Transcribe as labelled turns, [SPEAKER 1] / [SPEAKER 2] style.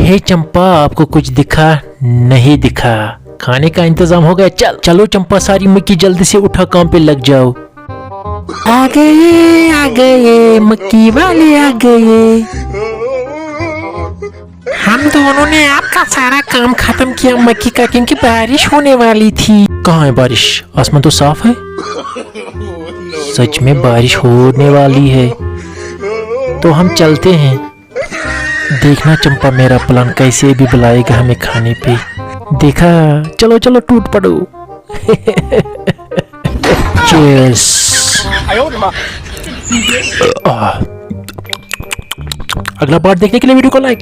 [SPEAKER 1] हे चंपा, आपको कुछ दिखा? नहीं दिखा। खाने का इंतजाम हो गया? चलो चंपा, सारी मक्की जल्दी से उठा, काम पे लग जाओ। आ गए मक्की वाले आ गए। हम दोनों ने आपका सारा काम खत्म किया मक्की का, क्योंकि बारिश होने वाली थी। कहाँ है बारिश? आसमान तो साफ है। सच में बारिश होने वाली है, तो हम चलते हैं। देखना चंपा, मेरा प्लान कैसे भी बुलाएगा हमें खाने पे। देखा? चलो चलो टूट पड़ो। चीयर्स। अगला पार्ट देखने के लिए वीडियो को लाइक